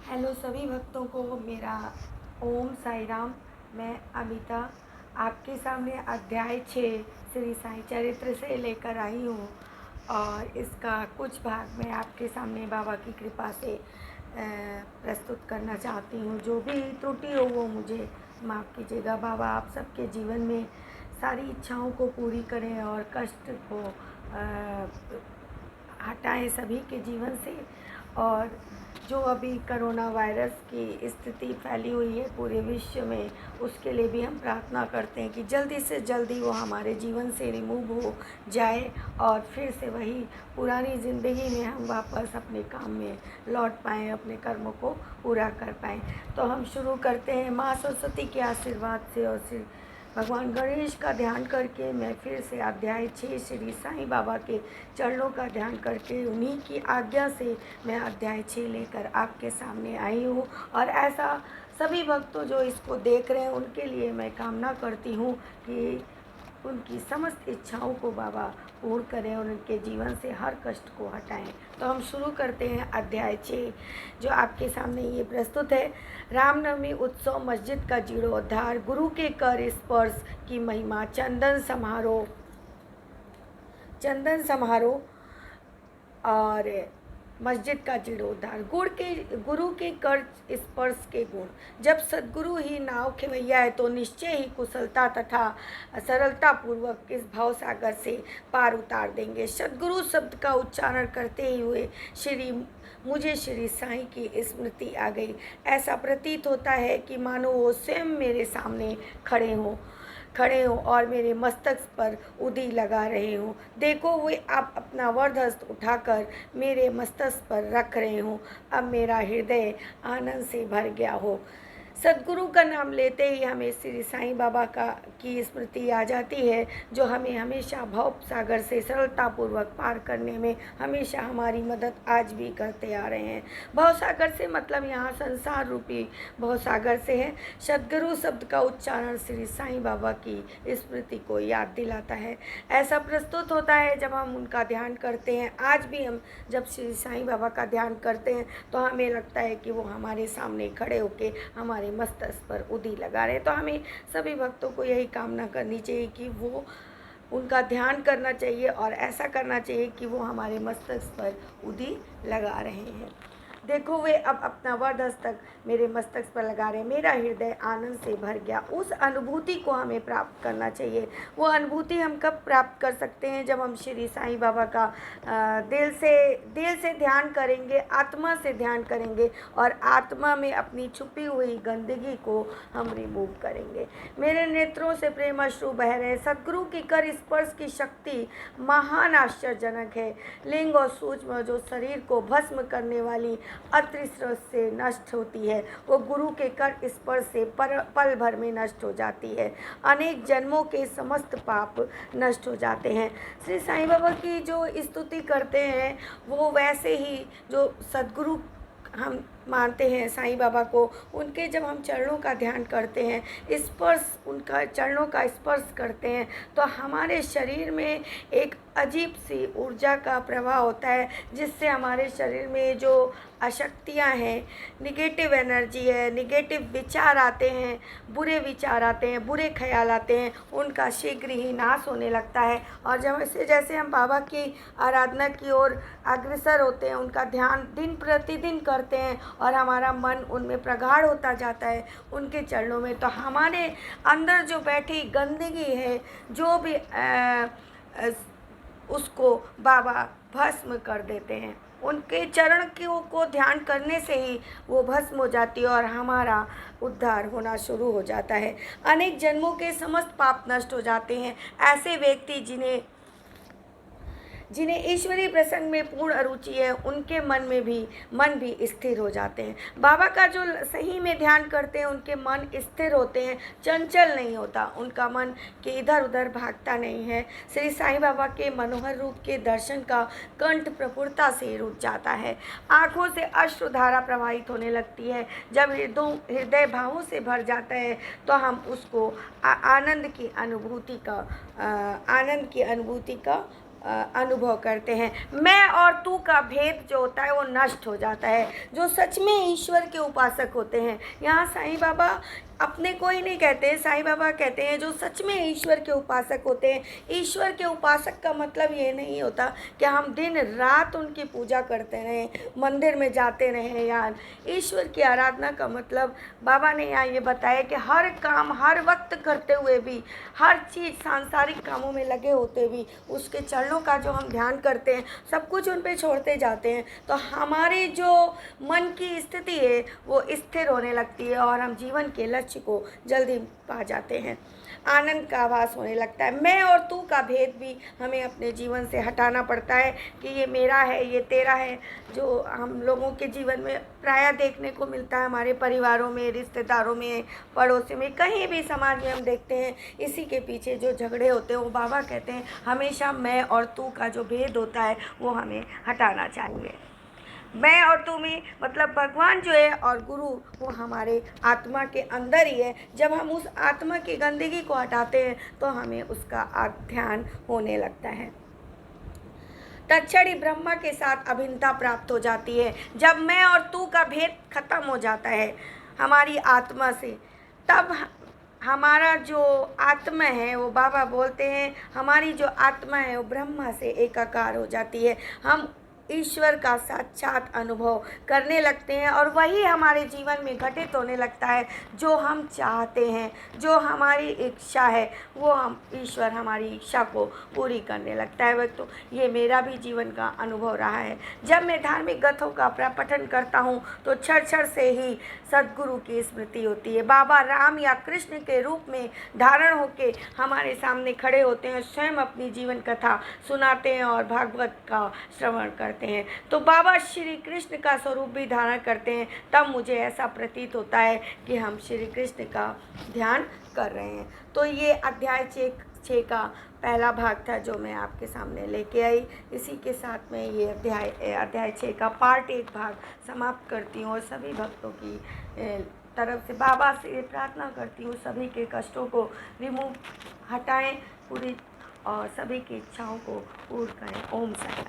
Hello सभी भक्तों को मेरा ओम साई राम। मैं अमिता आपके सामने अध्याय 6 श्री साई चरित्र से लेकर आई हूँ और इसका कुछ भाग मैं आपके सामने बाबा की कृपा से प्रस्तुत करना चाहती हूँ। जो भी त्रुटि हो वो मुझे माफ़ कीजिएगा। बाबा आप सबके जीवन में सारी इच्छाओं को पूरी करें और कष्ट को हटाएं सभी के जीवन से। और जो अभी कोरोना वायरस की स्थिति फैली हुई है पूरे विश्व में, उसके लिए भी हम प्रार्थना करते हैं कि जल्दी से जल्दी वो हमारे जीवन से रिमूव हो जाए और फिर से वही पुरानी ज़िंदगी में हम वापस अपने काम में लौट पाएँ, अपने कर्मों को पूरा कर पाएँ। तो हम शुरू करते हैं माँ सरस्वती के आशीर्वाद से और श्री भगवान गणेश का ध्यान करके। मैं फिर से अध्याय 6 श्री साईं बाबा के चरणों का ध्यान करके उन्हीं की आज्ञा से मैं अध्याय 6 लेकर आपके सामने आई हूँ। और ऐसा सभी भक्तों जो इसको देख रहे हैं उनके लिए मैं कामना करती हूँ कि उनकी समस्त इच्छाओं को बाबा पूर्ण करें और उनके जीवन से हर कष्ट को हटाएं। तो हम शुरू करते हैं अध्याय 6 जो आपके सामने ये प्रस्तुत है। रामनवमी उत्सव, मस्जिद का जीर्णोद्धार, गुरु के कर स्पर्श की महिमा, चंदन समारोह और मस्जिद का जीर्णोद्धार, गुरु के कर स्पर्श के गुण। जब सद्गुरु ही नाव खेवैया है तो निश्चय ही कुशलता तथा सरलता पूर्वक इस भाव सागर से पार उतार देंगे। सद्गुरु शब्द का उच्चारण करते ही हुए मुझे श्री साईं की स्मृति आ गई। ऐसा प्रतीत होता है कि मानो वो स्वयं मेरे सामने खड़े हों और मेरे मस्तक पर उदी लगा रहे हों। देखो वे आप अपना वरदहस्त उठाकर मेरे मस्तक पर रख रहे हों। अब मेरा हृदय आनंद से भर गया हो। सद्गुरु का नाम लेते ही हमें श्री साईं बाबा की स्मृति आ जाती है, जो हमें हमेशा भव सागर से सरलतापूर्वक पार करने में हमेशा हमारी मदद आज भी करते आ रहे हैं। भव सागर से मतलब यहाँ संसार रूपी भव सागर से है। सद्गुरु शब्द का उच्चारण श्री साईं बाबा की स्मृति को याद दिलाता है। ऐसा प्रस्तुत होता है जब हम उनका ध्यान करते हैं। आज भी हम जब श्री साईं बाबा का ध्यान करते हैं तो हमें लगता है कि वो हमारे सामने खड़े होकर हमारे मस्तक पर उदी लगा रहे हैं। तो हमें सभी भक्तों को यही कामना करनी चाहिए कि वो उनका ध्यान करना चाहिए और ऐसा करना चाहिए कि वो हमारे मस्तक पर उदी लगा रहे हैं। देखो वे अब अपना वरदहस्त मेरे मस्तक पर लगा रहे हैं। मेरा हृदय आनंद से भर गया। उस अनुभूति को हमें प्राप्त करना चाहिए। वो अनुभूति हम कब प्राप्त कर सकते हैं? जब हम श्री साईं बाबा का दिल से ध्यान करेंगे, आत्मा से ध्यान करेंगे और आत्मा में अपनी छुपी हुई गंदगी को हम रिमूव करेंगे। मेरे नेत्रों से प्रेम अश्रु बह रहे। सद्गुरु की कर स्पर्श की शक्ति महान आश्चर्यजनक है। लिंग और सूक्ष्म जो शरीर को भस्म करने वाली अतृष्ण से नष्ट होती है, वो गुरु के कर स्पर्श से पल भर में नष्ट हो जाती है। अनेक जन्मों के समस्त पाप नष्ट हो जाते हैं। श्री साईं बाबा की जो स्तुति करते हैं वो वैसे ही जो सद्गुरु हम मानते हैं साईं बाबा को, उनके जब हम चरणों का ध्यान करते हैं, स्पर्श उनका चरणों का स्पर्श करते हैं तो हमारे शरीर में एक अजीब सी ऊर्जा का प्रवाह होता है, जिससे हमारे शरीर में जो अशक्तियाँ हैं, निगेटिव एनर्जी है, निगेटिव विचार आते हैं, बुरे विचार आते हैं, बुरे ख्याल आते हैं, उनका शीघ्र ही नाश होने लगता है। और जैसे हम बाबा की आराधना की ओर अग्रसर होते हैं, उनका ध्यान दिन प्रतिदिन करते हैं और हमारा मन उनमें प्रगाढ़ होता जाता है उनके चरणों में, तो हमारे अंदर जो बैठी गंदगी है, जो भी उसको बाबा भस्म कर देते हैं। उनके चरण को ध्यान करने से ही वो भस्म हो जाती है और हमारा उद्धार होना शुरू हो जाता है। अनेक जन्मों के समस्त पाप नष्ट हो जाते हैं। ऐसे व्यक्ति जिन्हें ईश्वरीय प्रसंग में पूर्ण अरुचि है, उनके मन भी स्थिर हो जाते हैं। बाबा का जो सही में ध्यान करते हैं उनके मन स्थिर होते हैं, चंचल नहीं होता, उनका मन के इधर उधर भागता नहीं है। श्री साईं बाबा के मनोहर रूप के दर्शन का कंठ प्रफुल्लता से रुक जाता है। आँखों से अश्रुधारा प्रवाहित होने लगती है। जब हृदय भावों से भर जाता है तो हम उसको आनंद की अनुभूति का अनुभव करते हैं। मैं और तू का भेद जो होता है वो नष्ट हो जाता है। जो सच में ईश्वर के उपासक होते हैं, यहाँ साईं बाबा अपने को ही नहीं कहते हैं, साईं बाबा कहते हैं जो सच में ईश्वर के उपासक होते हैं। ईश्वर के उपासक का मतलब ये नहीं होता कि हम दिन रात उनकी पूजा करते रहें, मंदिर में जाते रहें। यार, ईश्वर की आराधना का मतलब बाबा ने यहाँ ये बताया कि हर काम हर वक्त करते हुए भी, हर चीज़ सांसारिक कामों में लगे होते भी उसके चरणों का जो हम ध्यान करते हैं, सब कुछ उन पे छोड़ते जाते हैं, तो हमारी जो मन की स्थिति है वो स्थिर होने लगती है और हम जीवन के लक्ष्य को जल्दी पा जाते हैं। आनंद का आभास होने लगता है। मैं और तू का भेद भी हमें अपने जीवन से हटाना पड़ता है कि ये मेरा है, ये तेरा है, जो हम लोगों के जीवन में प्रायः देखने को मिलता है, हमारे परिवारों में, रिश्तेदारों में, पड़ोसी में, कहीं भी समाज में हम देखते हैं। इसी के पीछे जो झगड़े होते हैं वो बाबा कहते हैं हमेशा मैं और तू का जो भेद होता है वो हमें हटाना चाहिए। मैं और तू में मतलब भगवान जो है और गुरु वो हमारे आत्मा के अंदर ही है। जब हम उस आत्मा की गंदगी को हटाते हैं तो हमें उसका ध्यान होने लगता है। तत्क्षण ही ब्रह्मा के साथ अभिन्नता प्राप्त हो जाती है। जब मैं और तू का भेद खत्म हो जाता है हमारी आत्मा से, तब हमारा जो आत्मा है वो बाबा बोलते हैं हमारी जो आत्मा है वो ब्रह्मा से एकाकार हो जाती है। हम ईश्वर का साक्षात अनुभव करने लगते हैं और वही हमारे जीवन में घटित होने लगता है जो हम चाहते हैं, जो हमारी इच्छा है वो हम ईश्वर हमारी इच्छा को पूरी करने लगता है। तो ये मेरा भी जीवन का अनुभव रहा है। जब मैं धार्मिक ग्रंथों का पठन करता हूँ तो क्षण क्षण से ही सद्गुरु की स्मृति होती है। बाबा राम या कृष्ण के रूप में धारण होके हमारे सामने खड़े होते हैं, स्वयं अपनी जीवन कथा सुनाते हैं और भागवत का श्रवण करते हैं। तो बाबा श्री कृष्ण का स्वरूप भी धारण करते हैं। तब मुझे ऐसा प्रतीत होता है कि हम श्री कृष्ण का ध्यान कर रहे हैं। तो ये अध्याय 6 का पहला भाग था जो मैं आपके सामने लेके आई। इसी के साथ में ये अध्याय 6 का पार्ट 1 भाग समाप्त करती हूँ और सभी भक्तों की तरफ से बाबा से प्रार्थना करती हूँ सभी के कष्टों को हटाएं पूरी और सभी की इच्छाओं को पूर्ण करें। ओम साई।